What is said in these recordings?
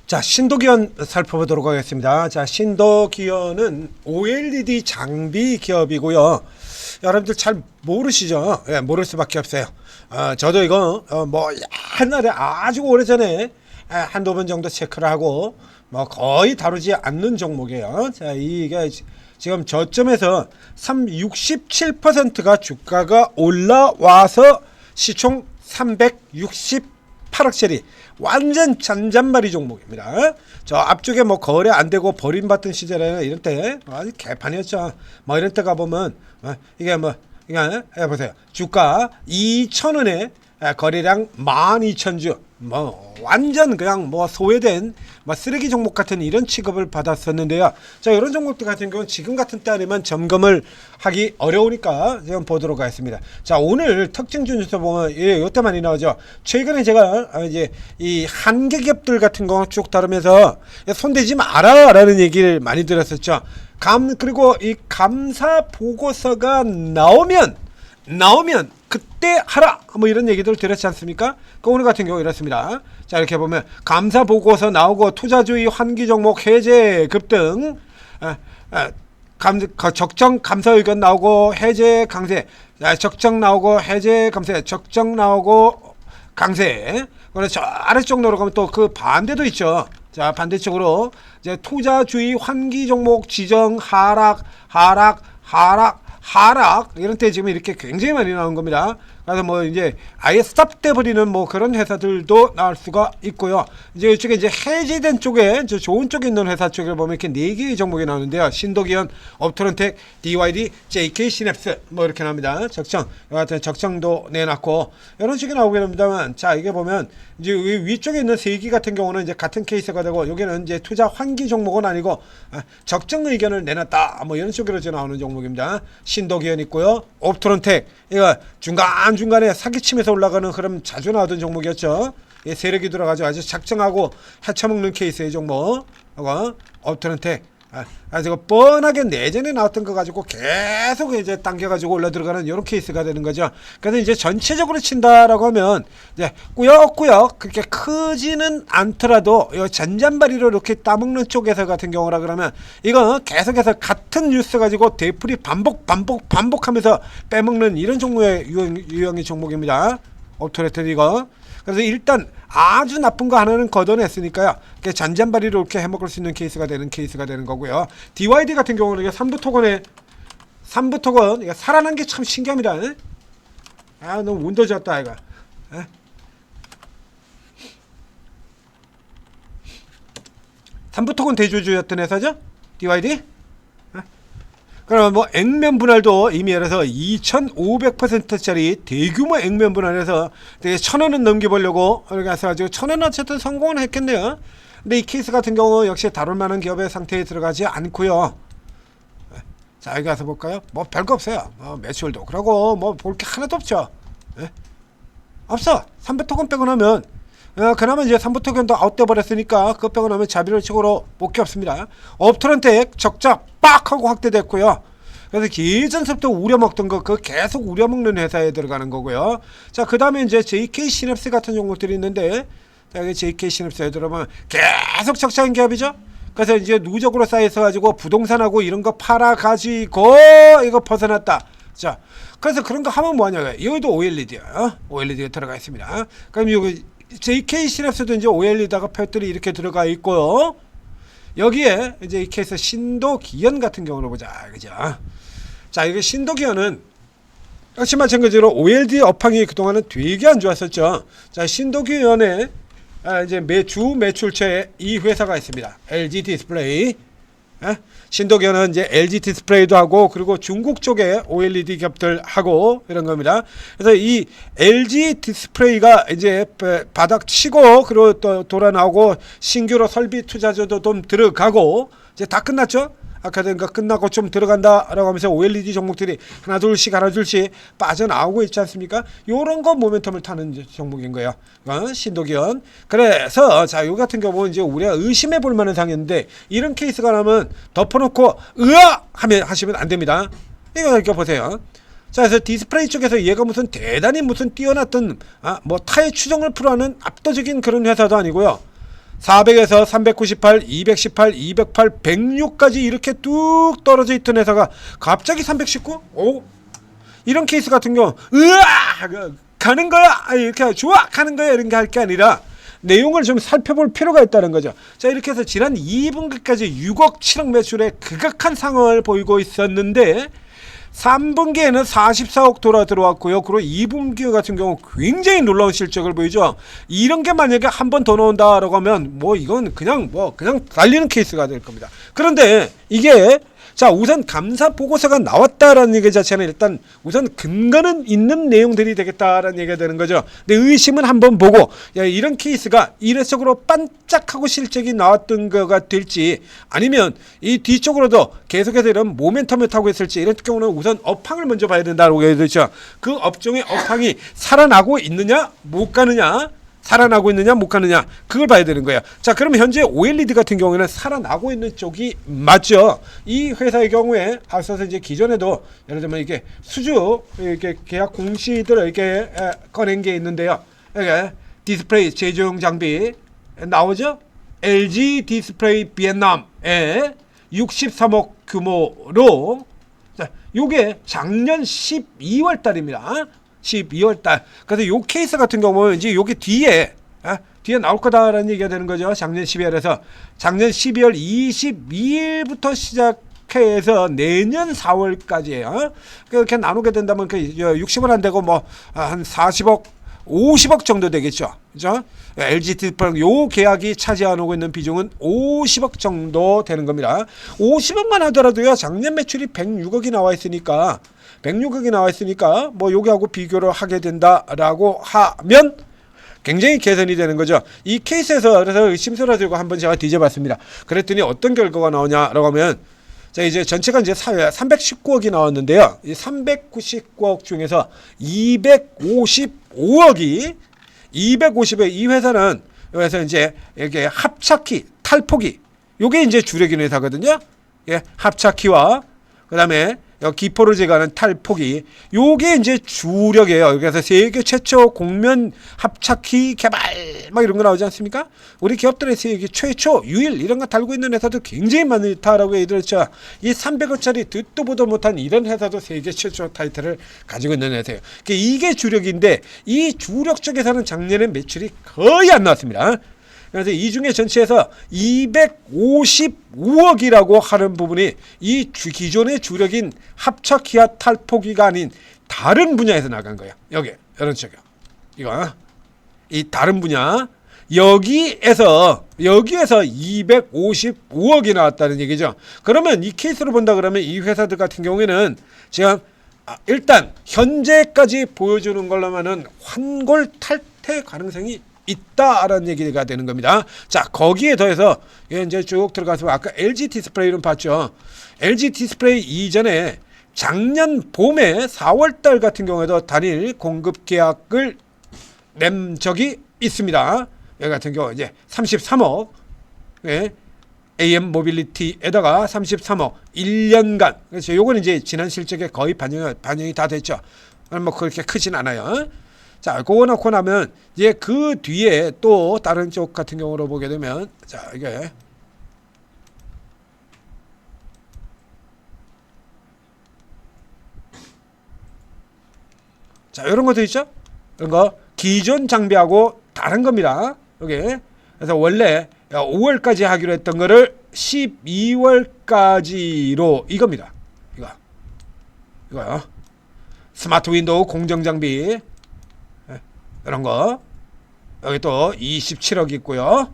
자, 신도기현 살펴보도록 하겠습니다. 자, 신도기현은 OLED 장비 기업이고요. 여러분들 잘 모르시죠? 예, 모를 수밖에 없어요. 저도 이거 뭐 옛날에 아주 오래전에 한두 번 정도 체크를 하고 뭐 거의 다루지 않는 종목이에요. 자, 이게 지금 저점에서 67%가 주가가 올라와서 시총 368억짜리 완전 잔잔바리 종목입니다. 저 앞쪽에 뭐 거래 안 되고 버림받던 시절에는 이런 때 아주 개판이었죠. 뭐 이런 때 가보면 이게 뭐 이게 해보세요. 주가 2,000원에 거래량 12,000주 뭐 완전 그냥 뭐 소외된 뭐 쓰레기 종목 같은 이런 취급을 받았었는데요. 자, 이런 종목들 같은 경우는 지금 같은 때 아니면 점검을 하기 어려우니까 지금 보도록 하겠습니다. 자, 오늘 특징 중에서 보면 요때 많이 나오죠. 최근에 제가 이제 이 한계 기업들 같은 거 쭉 다루면서 손대지 마라 라는 얘기를 많이 들었었죠. 그리고 이 감사 보고서가 나오면 그때 하라 뭐 이런 얘기들 들었지 않습니까? 오늘 같은 경우 이렇습니다. 자, 이렇게 보면 감사 보고서 나오고 투자주의 환기 종목 해제 급등, 적정 감사 의견 나오고 해제 강세, 적정 나오고 해제 감세, 적정 나오고 강세. 그래서 저 아래쪽 내려가면 또 그 반대도 있죠. 자, 반대쪽으로 이제 투자주의 환기 종목 지정 하락 이런 때 지금 이렇게 굉장히 많이 나온 겁니다. 그래서 뭐 이제 아예 스탑돼 버리는 뭐 그런 회사들도 나올 수가 있고요. 이제 이쪽에 이제 해지된 쪽에 저 좋은 쪽에 있는 회사 쪽에 보면 이렇게 4개의 종목이 나오는데요. 신도기현, 업트론텍, DYD, JK 시냅스 뭐 이렇게 나옵니다. 적정, 여하튼 적정도 내놨고 이런 식이 나오게 됩니다만, 자, 이게 보면 이제 위쪽에 있는 3개 같은 경우는 이제 같은 케이스가 되고, 여기는 이제 투자 환기 종목은 아니고 적정 의견을 내놨다 뭐 이런 식으로 나오는 종목입니다. 신도기현 있고요. 업트론텍, 이거 중간중간에 사기치면서 올라가는 흐름 자주 나오던 종목이었죠. 예, 세력이 들어가지고 아주 작정하고 헤쳐먹는 케이스의 종목. 업트론텍, 아주 뻔하게 내전에 나왔던 거 가지고 계속 이제 당겨가지고 올라 들어가는 이런 케이스가 되는 거죠. 그래서 이제 전체적으로 친다라고 하면 이제 꾸역꾸역 그렇게 크지는 않더라도 이 잔잔바리로 이렇게 따먹는 쪽에서 같은 경우라 그러면 이거 계속해서 같은 뉴스 가지고 되풀이 반복하면서 빼먹는 이런 종류의 유형의 종목입니다. 업트론텍 이거. 그래서 일단 아주 나쁜 거 하나는 걷어냈으니까요. 잔잔바리로 이렇게 해먹을 수 있는 케이스가 되는 거고요. DYD 같은 경우는 이게 삼부토건 이게 살아난 게 참 신기합니다. 너무 운 더졌다 이거. 삼부토건 대주주였던 회사죠? DYD? 그럼 뭐 액면 분할도 이미 예를서 2,500%짜리 대규모 액면 분할해서 되게 1,000원은 넘겨보려고 이렇게 해서가지고 1,000원 어쨌든 성공은 했겠네요. 근데 이 케이스 같은 경우 역시 다룰 만한 기업의 상태에 들어가지 않고요. 자, 여기 가서 볼까요? 뭐 별거 없어요. 매출도 그러고 뭐 볼 게 하나도 없죠. 없어. 삼부토건 빼고 나면 그나마 이제 삼부토건도 아웃돼 버렸으니까 그거 빼고 나면 자비를 치고로 볼 게 없습니다. 업트론텍 적자 빡 하고 확대됐고요. 그래서 예전부터 우려먹던 거 그거 계속 우려먹는 회사에 들어가는 거고요. 자, 그 다음에 이제 JK 시냅스 같은 종목들이 있는데, 자, 여기 JK 시냅스에 들어보면 계속 적자인 기업이죠. 그래서 이제 누적으로 쌓여서 가지고 부동산하고 이런 거 팔아가지고 이거 벗어났다. 자, 그래서 그런 거 하면 뭐하냐고요. 여기도 OLED야. OLED가 들어가 있습니다. 그럼 여기 JK 시냅스도 이제 OLED다가 팻들이 이렇게 들어가 있고요. 여기에 이제 이 케이스 신도기현 같은 경우로 보자, 그죠? 자, 이게 신도기현은 역시 마찬가지로 OLED 업황이 그동안은 되게 안 좋았었죠. 자, 신도기현에 이제 주 매출처에 이 회사가 있습니다. LG 디스플레이. 신도기현은 이제 LG 디스플레이도 하고 그리고 중국 쪽에 OLED 기업들 하고 이런 겁니다. 그래서 이 LG 디스플레이가 이제 바닥 치고 그리고 또 돌아 나오고 신규로 설비 투자자도 좀 들어가고 이제 다 끝났죠. 아까 된 거 끝나고 좀 들어간다라고 하면서 OLED 종목들이 하나 둘씩 빠져나오고 있지 않습니까? 요런 거 모멘텀을 타는 종목인 거예요. 신도기현. 그래서 자, 요 같은 경우는 이제 우리가 의심해 볼 만한 상황인데 이런 케이스가 나면 덮어놓고 하시면 안 됩니다. 이거 보세요. 자, 그래서 디스플레이 쪽에서 얘가 무슨 대단히 무슨 뛰어났던 뭐 타의 추종을 풀어하는 압도적인 그런 회사도 아니고요. 400에서 398, 218, 208, 106까지 이렇게 뚝 떨어져 있던 회사가 갑자기 319? 오, 이런 케이스 같은 경우 으아 가는 거야 이렇게 좋아 가는 거야 이런 게 할 게 아니라 내용을 좀 살펴볼 필요가 있다는 거죠. 자, 이렇게 해서 지난 2분기까지 6억 7억 매출의 극악한 상황을 보이고 있었는데 3분기에는 44억 돌아 들어왔고요. 그리고 2분기 같은 경우 굉장히 놀라운 실적을 보이죠. 이런 게 만약에 한 번 더 나온다라고 하면 뭐 이건 그냥 달리는 케이스가 될 겁니다. 그런데 이게 자, 우선 감사 보고서가 나왔다라는 얘기 자체는 일단 우선 근거는 있는 내용들이 되겠다라는 얘기가 되는 거죠. 근데 의심은 한번 보고 야, 이런 케이스가 이례적으로 반짝하고 실적이 나왔던 거가 될지 아니면 이 뒤쪽으로도 계속해서 이런 모멘텀을 타고 있을지 이런 경우는 우선 업황을 먼저 봐야 된다고 얘기했죠. 그 업종의 업황이 살아나고 있느냐 못 가느냐 살아나고 있느냐 못 가느냐 그걸 봐야 되는 거예요. 자, 그럼 현재 OLED 같은 경우에는 살아나고 있는 쪽이 맞죠. 이 회사의 경우에 앞서서 이제 기존에도 예를 들면 이게 수주 이렇게 계약 공시들을 이렇게 꺼낸 게 있는데요. 이게 디스플레이 제조용 장비 나오죠. LG 디스플레이 비엔남에 63억 규모로 자, 요게 작년 12월 달입니다. 12월 달. 그래서 요 케이스 같은 경우는 이제 요게 뒤에 나올 거다라는 얘기가 되는 거죠. 작년 12월에서 작년 12월 22일부터 시작해서 내년 4월까지예요. 그렇게 나누게 된다면 그 60은 안 되고 뭐 한 40억 50억 정도 되겠죠. 그죠? LG 디스플레이 요 계약이 차지하고 있는 비중은 50억 정도 되는 겁니다. 50억만 하더라도요. 작년 매출이 106억이 나와 있으니까 뭐 여기하고 비교를 하게 된다라고 하면 굉장히 개선이 되는 거죠. 이 케이스에서 그래서 의심스러워 들고 한번 제가 뒤져봤습니다. 그랬더니 어떤 결과가 나오냐라고 하면 자, 이제 전체가 이제 319억이 나왔는데요. 이 399억 중에서 255억이 이 회사는 여기서 이제 이게 합착키, 탈폭이 요게 이제 주력인 회사거든요. 예, 합착키와 그다음에 기포를 제거하는 탈폭이 요게 이제 주력이에요. 그래서 세계 최초 공면 합착키 개발 막 이런 거 나오지 않습니까? 우리 기업들의 세계 최초 유일 이런 거 달고 있는 회사도 굉장히 많다라고 얘기했죠. 이 300억짜리 듣도 보도 못한 이런 회사도 세계 최초 타이틀을 가지고 있는 회사예요. 이게 주력인데 이 주력 쪽에서는 작년에 매출이 거의 안 나왔습니다. 그래서 이 중에 전체에서 255억이라고 하는 부분이 이 기존의 주력인 합착기와 탈폭기가 아닌 다른 분야에서 나간 거예요. 여기 이런 쪽이요. 이거 이 다른 분야 여기에서 255억이 나왔다는 얘기죠. 그러면 이 케이스로 본다 그러면 이 회사들 같은 경우에는 지금 일단 현재까지 보여주는 걸로만은 환골 탈퇴 가능성이 있다라는 얘기가 되는 겁니다. 자, 거기에 더해서 이제 쭉 들어가서 아까 LG 디스플레이는 봤죠. LG 디스플레이 이전에 작년 봄에 4월달 같은 경우에도 단일 공급 계약을 낸 적이 있습니다. 여기 같은 경우 이제 33억 AM 모빌리티에다가 33억 1년간 그렇죠. 요건 이제 지난 실적에 거의 반영이 다 됐죠. 뭐 그렇게 크진 않아요. 자, 그거 놓고 나면 이제 그 뒤에 또 다른 쪽 같은 경우로 보게 되면 자, 이게 자, 이런 것도 있죠. 이런 거 기존 장비하고 다른 겁니다. 여기 그래서 원래 5월까지 하기로 했던 거를 12월까지로 이겁니다. 이거요. 스마트 윈도우 공정 장비 이런 거 여기 또 27억 있고요.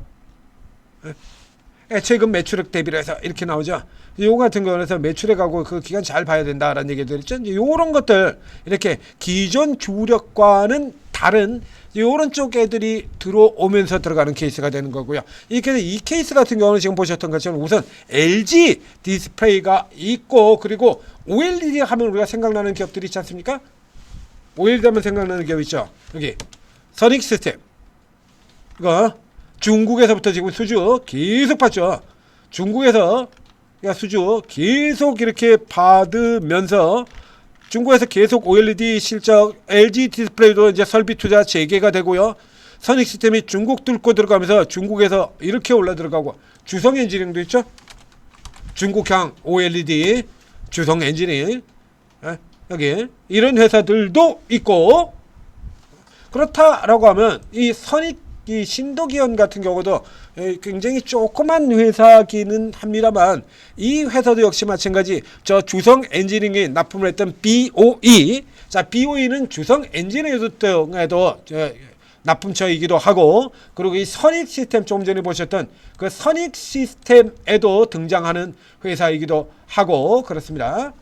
최근 매출액 대비로 해서 이렇게 나오죠. 요거 같은 거에서 매출액하고 그 기간 잘 봐야 된다라는 얘기들 있죠. 이제 요런 것들 이렇게 기존 주력과는 다른 요런 쪽 애들이 들어오면서 들어가는 케이스가 되는 거고요. 이렇게 이 케이스 같은 경우는 지금 보셨던 것처럼 우선 LG 디스플레이가 있고 그리고 OLED 하면 우리가 생각나는 기업들이 있지 않습니까? OLED 하면 생각나는 기업 있죠. 여기 선익 시스템 이거 중국에서부터 지금 수주 계속 받죠. 중국에서 수주 계속 이렇게 받으면서 중국에서 계속 OLED 실적 LG 디스플레이도 이제 설비 투자 재개가 되고요. 선익 시스템이 중국 뚫고 들어가면서 중국에서 이렇게 올라 들어가고, 주성 엔지니어링도 있죠. 중국향 OLED 주성 엔지니어링, 여기 이런 회사들도 있고, 그렇다라고 하면 이 선익, 이 신도기현 같은 경우도 굉장히 조그만 회사기는 합니다만, 이 회사도 역시 마찬가지 저 주성 엔지니어링이 납품을 했던 BOE, 자 BOE는 주성 엔지니어링에도 납품처이기도 하고, 그리고 이 선익 시스템 조금 전에 보셨던 그 선익 시스템에도 등장하는 회사이기도 하고 그렇습니다.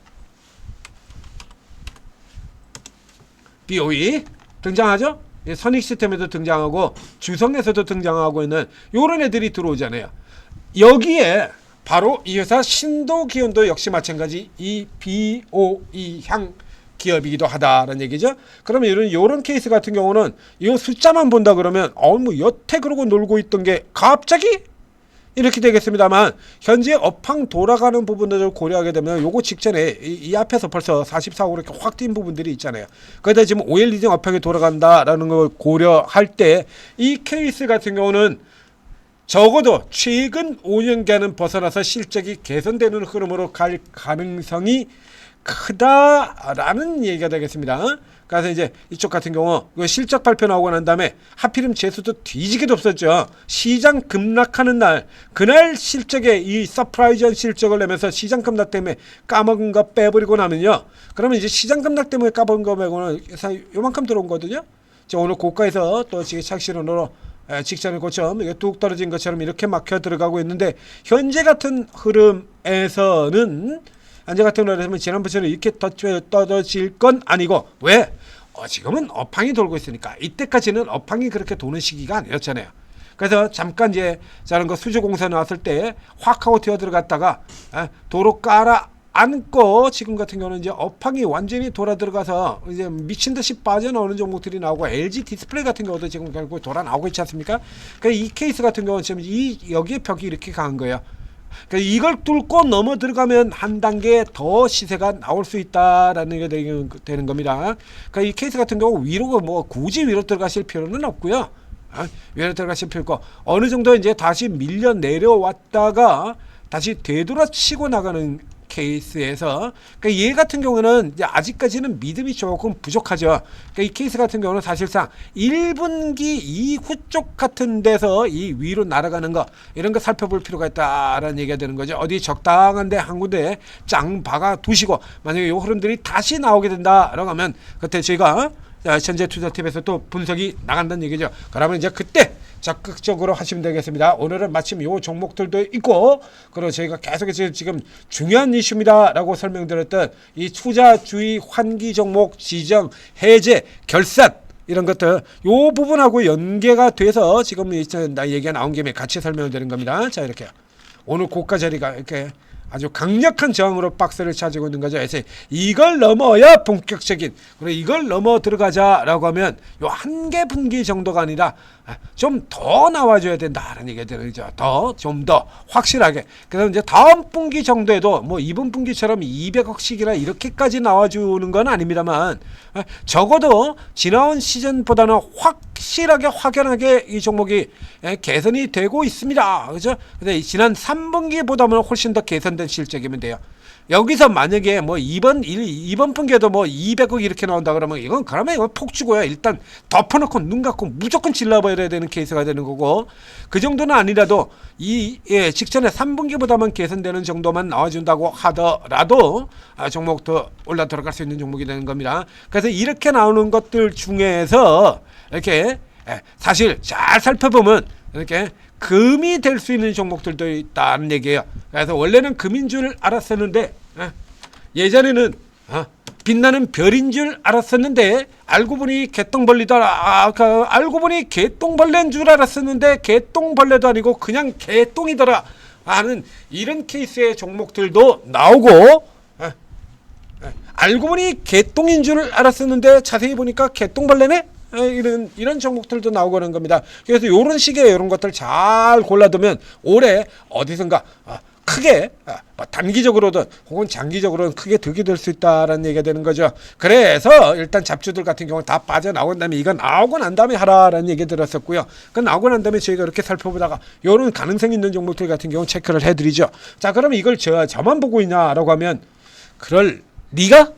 BOE 등장하죠? 선익 시스템에도 등장하고 주성에서도 등장하고 있는 요런 애들이 들어오잖아요. 여기에 바로 이 회사 신도기현도 역시 마찬가지 이 BOE 향 기업이기도 하다라는 얘기죠. 그러면 요런 케이스 같은 경우는 이 숫자만 본다 그러면 뭐 여태 그러고 놀고 있던 게 갑자기 이렇게 되겠습니다만, 현재 업황 돌아가는 부분들을 고려하게 되면 요거 직전에 이 앞에서 벌써 44호 이렇게 확 뛴 부분들이 있잖아요. 그러다 지금 OLED 업황이 돌아간다라는 걸 고려할 때 이 케이스 같은 경우는 적어도 최근 5년간은 벗어나서 실적이 개선되는 흐름으로 갈 가능성이 크다라는 얘기가 되겠습니다. 그래서 이제 이쪽 같은 경우 실적 발표 나오고 난 다음에 하필이면 재수도 뒤지게도 없었죠. 시장 급락하는 날, 그날 실적에 이 서프라이즈한 실적을 내면서 시장 급락 때문에 까먹은 거 빼버리고 나면요, 그러면 이제 시장 급락 때문에 까먹은 거 말고는 요만큼 들어온 거거든요. 오늘 고가에서 또 지금 착실은으로 직전에 고점 이게 뚝 떨어진 것처럼 이렇게 막혀 들어가고 있는데, 현재 같은 흐름에서는 지난번처럼 이렇게 떨어질 건 아니고, 왜? 지금은 업황이 돌고 있으니까. 이때까지는 업황이 그렇게 도는 시기가 아니었잖아요. 그래서 잠깐 이제 저런 거 수주공사 나왔을 때 확 하고 튀어 들어갔다가 도로 깔아 안고, 지금 같은 경우는 이제 업황이 완전히 돌아 들어가서 이제 미친 듯이 빠져나오는 종목들이 나오고, LG 디스플레이 같은 경우도 지금 결국 돌아 나오고 있지 않습니까? 그러니까 이 케이스 같은 경우는 지금 여기에 벽이 이렇게 강한 거예요. 그러니까 이걸 뚫고 넘어 들어가면 한 단계 더 시세가 나올 수 있다라는 게 되는 겁니다. 그러니까 이 케이스 같은 경우 위로 뭐 굳이 위로 들어가실 필요는 없고요. 위로 들어가실 필요 없고, 어느 정도 이제 다시 밀려 내려왔다가 다시 되돌아치고 나가는 케이스에서, 그러니까 얘 같은 경우는 이제 아직까지는 믿음이 조금 부족하죠. 그러니까 이 케이스 같은 경우는 사실상 1분기 이후 쪽 같은 데서 이 위로 날아가는 거, 이런 거 살펴볼 필요가 있다라는 얘기가 되는 거죠. 어디 적당한데 한 군데 짱 박아 두시고, 만약에 이 흐름들이 다시 나오게 된다라고 하면 그때 저희가 현재투자팁에서 또 분석이 나간다는 얘기죠. 그러면 이제 그때 적극적으로 하시면 되겠습니다. 오늘은 마침 요 종목들도 있고, 그리고 저희가 계속해서 지금 중요한 이슈입니다 라고 설명드렸던 이 투자주의 환기 종목 지정, 해제, 결산, 이런 것들 요 부분하고 연계가 돼서 지금 나 얘기가 나온 김에 같이 설명을 드리는 겁니다. 자, 이렇게 오늘 고가 자리가 이렇게 아주 강력한 저항으로 박스를 차지고 있는 거죠. 그래서 이걸 넘어야 본격적인, 그리고 이걸 넘어 들어가자라고 하면 요 한개 분기 정도가 아니라 좀 더 나와줘야 된다라는 얘기가 되는 거죠. 좀 더 확실하게. 그래서 이제 다음 분기 정도에도 뭐 이번 분기처럼 200억씩이나 이렇게까지 나와주는 건 아닙니다만, 적어도 지나온 시즌보다는 확실하게 확연하게 이 종목이 개선이 되고 있습니다. 그죠? 근데 지난 3분기보다는 훨씬 더 개선된 실적이면 돼요. 여기서 만약에 뭐 이번 분기에도 뭐 200억 이렇게 나온다 그러면 이건 폭주고요. 일단 덮어놓고 눈 감고 무조건 질러버려야 되는 케이스가 되는 거고, 그 정도는 아니라도 직전에 3분기보다만 개선되는 정도만 나와준다고 하더라도 종목 더 올라 들어갈 수 있는 종목이 되는 겁니다. 그래서 이렇게 나오는 것들 중에서 이렇게 사실 잘 살펴보면 이렇게 금이 될 수 있는 종목들도 있다는 얘기예요. 그래서 원래는 금인 줄 알았었는데, 예전에는 빛나는 별인 줄 알았었는데, 알고 보니 개똥벌리더라. 알고 보니 개똥벌레인 줄 알았었는데 개똥벌레도 아니고 그냥 개똥이더라 하는 이런 케이스의 종목들도 나오고, 알고 보니 개똥인 줄 알았었는데 자세히 보니까 개똥벌레네? 이런 종목들도 나오고 그런 겁니다. 그래서 이런 식의 이런 것들 잘 골라두면 올해 어디선가 크게 뭐 단기적으로든 혹은 장기적으로는 크게 득이 될 수 있다라는 얘기가 되는 거죠. 그래서 일단 잡주들 같은 경우는 다 빠져나온 다음에 이건 나오고 난 다음에 하라라는 얘기 들었었고요. 그 나오고 난 다음에 저희가 이렇게 살펴보다가 이런 가능성이 있는 종목들 같은 경우 체크를 해드리죠. 자, 그러면 이걸 저만 보고 있냐라고 하면 그럴 리가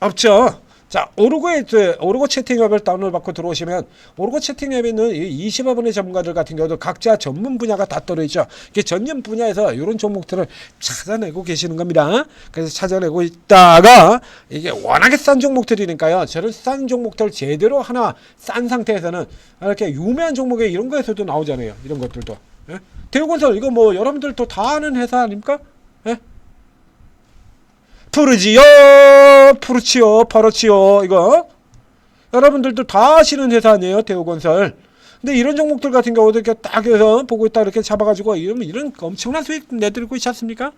없죠. 자, 오르고 채팅 앱을 다운로드 받고 들어오시면 오르고 채팅 앱에 있는 20여 분의 전문가들 같은 경우도 각자 전문 분야가 다 떨어있죠. 이게 전문 분야에서 이런 종목들을 찾아내고 계시는 겁니다. 그래서 찾아내고 있다가 이게 워낙에 싼 종목들이니까요. 저런 싼 종목들 제대로 하나 싼 상태에서는 이렇게 유명한 종목에 이런 거에서도 나오잖아요. 이런 것들도. 예? 대우건설 이거 뭐 여러분들도 다 아는 회사 아닙니까? 예? 푸르치오 이거 여러분들도 다 아시는 회사 아니에요, 대우건설. 근데 이런 종목들 같은 경우도 이렇게 딱 해서 보고 있다 이렇게 잡아가지고 이런 엄청난 수익 내드리고 있지 않습니까?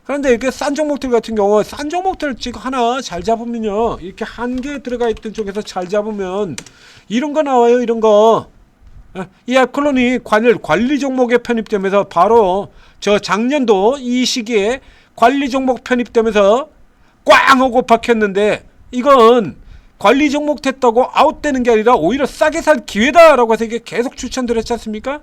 그런데 이렇게 싼 종목들 같은 경우 싼 종목들 지금 하나 잘 잡으면요, 이렇게 한 개 들어가 있던 쪽에서 잘 잡으면 이런 거 나와요. 이런 거. 이 앱클론이 관리 종목에 편입되면서 바로 저 작년도 이 시기에 관리 종목 편입되면서 꽝 하고 박혔는데 이건 관리 종목 됐다고 아웃되는 게 아니라 오히려 싸게 살 기회다라고 해서 이게 계속 추천드렸지 않습니까?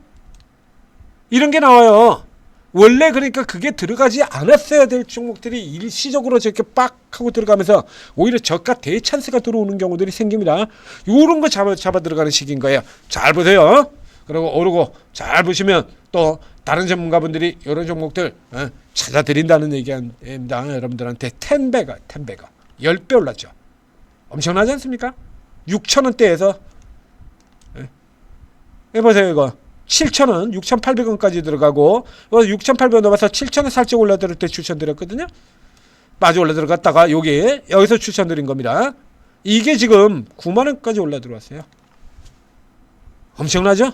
이런 게 나와요. 원래 그러니까 그게 들어가지 않았어야 될 종목들이 일시적으로 저렇게 빡 하고 들어가면서 오히려 저가 대찬스가 들어오는 경우들이 생깁니다. 요런 거 잡아 들어가는 시기인 거예요. 잘 보세요. 그리고 오르고 잘 보시면 또 다른 전문가분들이 이런 종목들 찾아드린다는 얘기입니다. 여러분들한테 10배가 10배 올랐죠. 엄청나지 않습니까? 6,000원대에서 해보세요. 이거 7,000원 6,800원까지 들어가고 6,800원 넘어서 7,000원 살짝 올라들 때 추천드렸거든요. 마저 올라 들어갔다가 여기서 추천드린 겁니다. 이게 지금 9만원까지 올라 들어왔어요. 엄청나죠?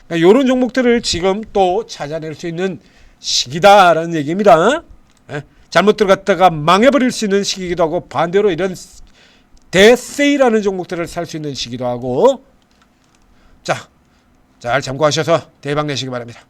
그러니까 이런 종목들을 지금 또 찾아낼 수 있는 시기다라는 얘기입니다. 잘못 들어갔다가 망해버릴 수 있는 시기이기도 하고 반대로 이런 대세일하는 종목들을 살 수 있는 시기도 하고. 자, 잘 참고하셔서 대박 내시기 바랍니다.